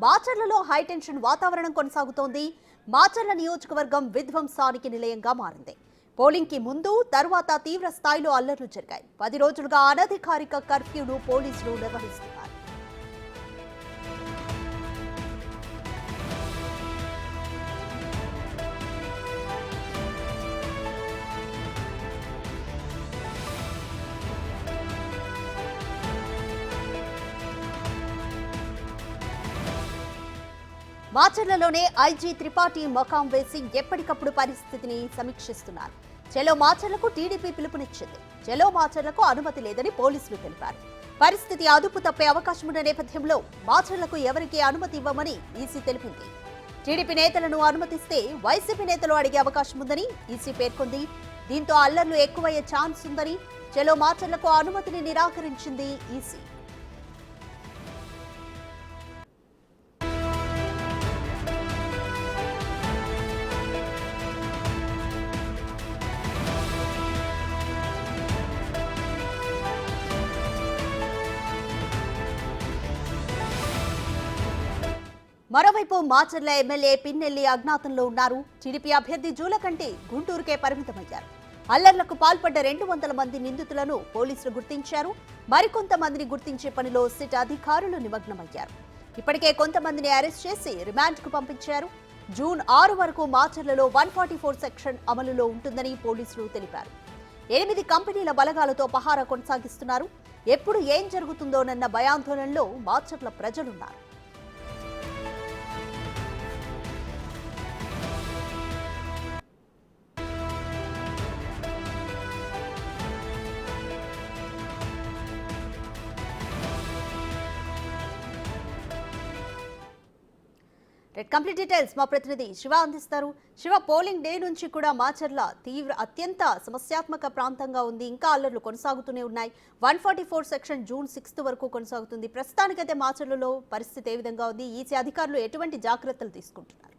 మాచర్లలో high tension వాతావరణం కొనసాగుతోంది. మాచర్ల నియోజకవర్గం విధ్వంసానికి నిలయంగా మారింది. పోలింగ్ కి ముందు తర్వాత తీవ్ర స్థాయిలో అల్లర్లు జరిగాయి. 10 రోజులుగా అనధికారిక కర్ఫ్యూను పోలీసులు నిర్వహిస్తున్నారు. మాచర్లలోనే ఐజీ త్రిపాఠి మకాం వేసి ఎప్పటికప్పుడు పరిస్థితిని సమీక్షిస్తున్నారు. చెలో మాచర్లకు టీడీపీ పిలుపునిచ్చింది. చెలో మాచర్లకు అనుమతి లేదని పోలీసులు తెలిపారు. పరిస్థితి అదుపు తప్పే అవకాశమున్న నేపథ్యంలో మాచర్లకు ఎవరికీ అనుమతి ఇవ్వమని ఈసీ తెలిపింది. టీడీపీ నేతలను అనుమతిస్తే వైసీపీ నేతలు అడిగే అవకాశం ఉందని ఈసీ పేర్కొంది. దీంతో అల్లర్లు ఎక్కువయ్యే ఛాన్స్ ఉందని చెలో మాచర్లకు అనుమతిని నిరాకరించింది ఈసీ. మరోవైపు మాచర్ల ఎమ్మెల్యే పిన్నెల్లి అజ్ఞాతంలో ఉన్నారు. టీడీపీ అభ్యర్థి జూలకంటి గుంటూరుకే పరిమితమయ్యారు. అల్లర్లకు పాల్పడ్డ 200 మంది నిందితులను పోలీసులు గుర్తించారు. మరికొంతమందిని గుర్తించే పనిలో సిట్ అధికారులు నిమగ్నమయ్యారు. ఇప్పటికే కొంతమందిని అరెస్ట్ చేసి రిమాండ్కు పంపించారు. జూన్ 6 వరకు మాచర్లలో 144 సెక్షన్ అమలులో ఉంటుందని పోలీసులు తెలిపారు. 8 కంపెనీల బలగాలతో పహారా కొనసాగిస్తున్నారు. ఎప్పుడు ఏం జరుగుతుందోనన్న భయాందోళనలో మాచర్ల ప్రజలున్నారు. కంప్లీట్ డీటెయిల్స్ మా ప్రతినిధి శివ అందిస్తారు. శివ, పోలింగ్ డే నుంచి కూడా మాచర్ల అత్యంత సమస్యాత్మక ప్రాంతంగా ఉంది. ఇంకా అల్లర్లు కొనసాగుతూనే ఉన్నాయి. 144 సెక్షన్ జూన్ 6 వరకు కొనసాగుతుంది. ప్రస్తుతానికైతే మాచర్లలో పరిస్థితి ఏ విధంగా ఉంది? ఈసీ అధికారులు ఎటువంటి జాగ్రత్తలు తీసుకుంటున్నారు?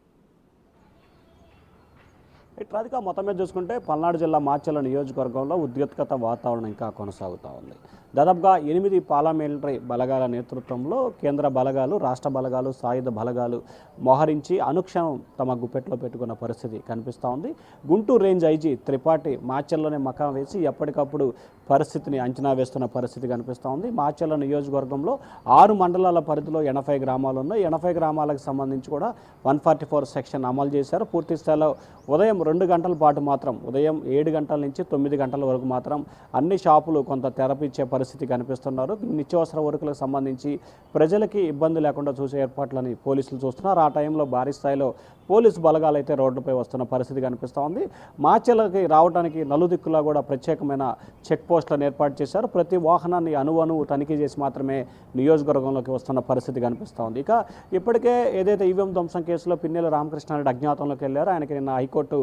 రాధిక, మొత్తం మీద చూసుకుంటే పల్నాడు జిల్లా మాచర్ల నియోజకవర్గంలో ఉద్రిక్తత వాతావరణం ఇంకా కొనసాగుతూ ఉంది. దాదాపుగా 8 పారామిలిటరీ బలగాల నేతృత్వంలో కేంద్ర బలగాలు, రాష్ట్ర బలగాలు, సాయుధ బలగాలు మోహరించి అనుక్షణం తమ గుప్పెట్లో పెట్టుకున్న పరిస్థితి కనిపిస్తూ ఉంది. గుంటూరు రేంజ్ ఐజీ త్రిపాఠి మాచర్లోనే మకాం వేసి ఎప్పటికప్పుడు పరిస్థితిని అంచనా వేస్తున్న పరిస్థితి కనిపిస్తూ ఉంది. మాచర్ల నియోజకవర్గంలో 6 మండలాల పరిధిలో 80 గ్రామాలు ఉన్నాయి. 80 గ్రామాలకు సంబంధించి కూడా 144 సెక్షన్ అమలు చేశారు. పూర్తి స్థాయిలో ఉదయం 2 గంటల పాటు మాత్రం, ఉదయం 7 గంటల నుంచి 9 గంటల వరకు మాత్రం అన్ని షాపులు కొంత తెరపిచ్చే పరిస్థితి కనిపిస్తున్నారు. నిత్యావసర వరకులకు సంబంధించి ప్రజలకి ఇబ్బంది లేకుండా చూసే ఏర్పాట్లని పోలీసులు చూస్తున్నారు. ఆ టైంలో భారీ స్థాయిలో పోలీసు బలగాలు అయితే రోడ్డుపై వస్తున్న పరిస్థితి కనిపిస్తూ ఉంది. మాచర్లకి రావడానికి నలుదిక్కులా కూడా ప్రత్యేకమైన చెక్ పోస్టులను ఏర్పాటు చేశారు. ప్రతి వాహనాన్ని అణువణువు తనిఖీ చేసి మాత్రమే నియోజకవర్గంలోకి వస్తున్న పరిస్థితి కనిపిస్తూ ఉంది. ఇక ఇప్పటికే ఏదైతే ఈవీఎం ధ్వంసం కేసులో పిన్నెల రామకృష్ణారెడ్డి అజ్ఞాతంలోకి వెళ్ళారో, ఆయనకి నిన్న హైకోర్టు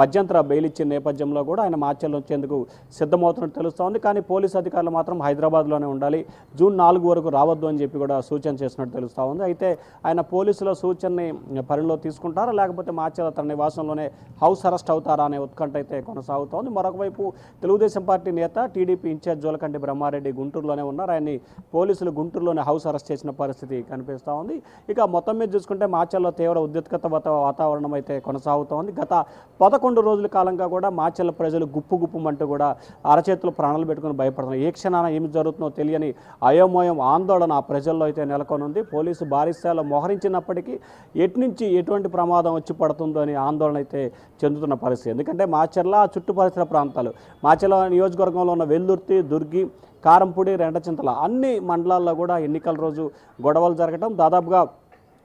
మధ్యంతర బెయిల్ ఇచ్చిన నేపథ్యంలో కూడా ఆయన మాచర్ల వచ్చేందుకు సిద్ధమవుతున్నట్టు తెలుస్తోంది. కానీ పోలీసు అధికారులు మాత్రం హైదరాబాద్లోనే ఉండాలి, జూన్ 4 వరకు రావద్దు అని చెప్పి కూడా సూచన చేసినట్టు తెలుస్తూ ఉంది. అయితే ఆయన పోలీసుల సూచనని పరిలో తీసుకుంటారా, లేకపోతే మాచర్ల తన నివాసంలోనే హౌస్ అరెస్ట్ అవుతారా అనే ఉత్కంఠ అయితే కొనసాగుతోంది. మరొక వైపు తెలుగుదేశం పార్టీ నేత, టీడీపీ ఇన్ఛార్జ్ జూలకంటి బ్రహ్మారెడ్డి గుంటూరులోనే ఉన్నారు. ఆయన్ని పోలీసులు గుంటూరులోనే హౌస్ అరెస్ట్ చేసిన పరిస్థితి కనిపిస్తూ ఉంది. ఇక మొత్తం మీద చూసుకుంటే మాచర్ల తీవ్ర ఉద్రిక్తత వాతావరణం అయితే కొనసాగుతోంది. గత 11 రోజుల కాలంగా కూడా మాచర్ల ప్రజలు గుప్పుమంటూ కూడా అరచేతులు ప్రాణాలు పెట్టుకుని భయపడుతున్నారు. ఏ క్షణాన ఏమి జరుగుతుందో తెలియని అయోమయం, ఆందోళన ఆ ప్రజల్లో అయితే నెలకొనుంది. పోలీసు భారీ స్థాయిలో మోహరించినప్పటికీ ఎటువంటి ప్రమాదం వచ్చి పడుతుందో అని ఆందోళన అయితే చెందుతున్న పరిస్థితి. ఎందుకంటే మాచర్ల చుట్టుపరిసర ప్రాంతాలు, మాచర్ల నియోజకవర్గంలో ఉన్న వెల్దుర్తి, దుర్గి, కారంపూడి, రెండచింతల అన్ని మండలాల్లో కూడా ఎన్నికల రోజు గొడవలు జరగడం, దాదాపుగా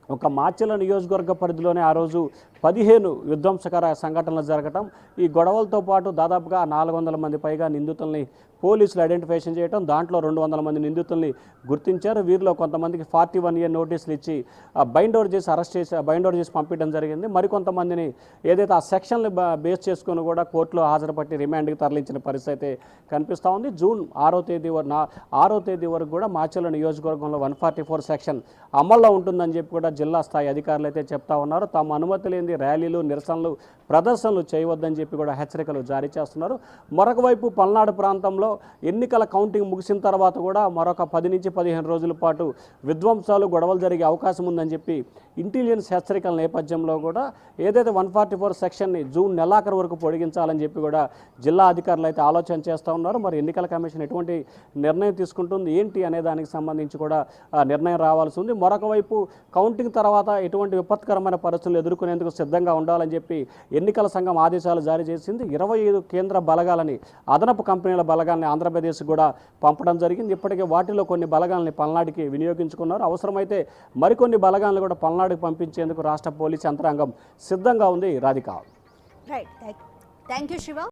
ఒక మాచర్ల నియోజకవర్గ పరిధిలోనే ఆ రోజు 15 విధ్వంసకర సంఘటనలు జరగటం, ఈ గొడవలతో పాటు దాదాపుగా 400 మంది పైగా నిందితుల్ని పోలీసులు ఐడెంటిఫికేషన్ చేయడం, దాంట్లో 200 మంది నిందితుల్ని గుర్తించారు. వీరిలో కొంతమందికి 41 year నోటీసులు ఇచ్చి బైండ్ ఓవర్ చేసి పంపించడం జరిగింది. మరికొంతమందిని ఏదైతే ఆ సెక్షన్లు బేస్ చేసుకుని కూడా కోర్టులో హాజరుపట్టి రిమాండ్కి తరలించిన పరిస్థితి అయితే కనిపిస్తూ ఉంది. జూన్ 6వ తేదీ వరకు కూడా మాచర్ల నియోజకవర్గంలో 144 సెక్షన్ అమల్లో ఉంటుందని చెప్పి కూడా జిల్లా స్థాయి అధికారులు అయితే చెప్తా ఉన్నారు. తమ అనుమతి లేని ర్యాలీలు, నిరసనలు ప్రదర్శనలు చేయవద్దని చెప్పి కూడా హెచ్చరికలు జారీ చేస్తున్నారు. మరొక వైపు పల్నాడు ప్రాంతంలో ఎన్నికల కౌంటింగ్ ముగిసిన తర్వాత కూడా మరొక 10 నుంచి 15 రోజుల పాటు విధ్వంసాలు గొడవలు జరిగే అవకాశం ఉందని చెప్పి ఇంటెలిజెన్స్ హెచ్చరికల నేపథ్యంలో కూడా ఏదైతే 144 సెక్షన్ని జూన్ నెలాఖరు వరకు పొడిగించాలని చెప్పి కూడా జిల్లా అధికారులు అయితే ఆలోచన చేస్తూ ఉన్నారు. మరి ఎన్నికల కమిషన్ ఎటువంటి నిర్ణయం తీసుకుంటుంది ఏంటి అనే దానికి సంబంధించి కూడా నిర్ణయం రావాల్సి ఉంది. మరొక వైపు కౌంటింగ్ తర్వాత ఎటువంటి విపత్కరమైన పరిస్థితులు ఎదుర్కొనేందుకు సిద్ధంగా ఉండాలని చెప్పి ఎన్నికల సంఘం ఆదేశాలు జారీ చేసింది. 25 కేంద్ర బలగాలని అదనపు కంపెనీల బలగాల్ని ఆంధ్రప్రదేశ్ కూడా పంపడం జరిగింది. ఇప్పటికే వాటిలో కొన్ని బలగాల్ని పల్నాడుకి వినియోగించుకున్నారు. అవసరమైతే మరికొన్ని బలగాలను కూడా పల్నాడుకి పంపించేందుకు రాష్ట్ర పోలీసు యంత్రాంగం సిద్ధంగా ఉంది. Radhika. Right, thank you Shiva.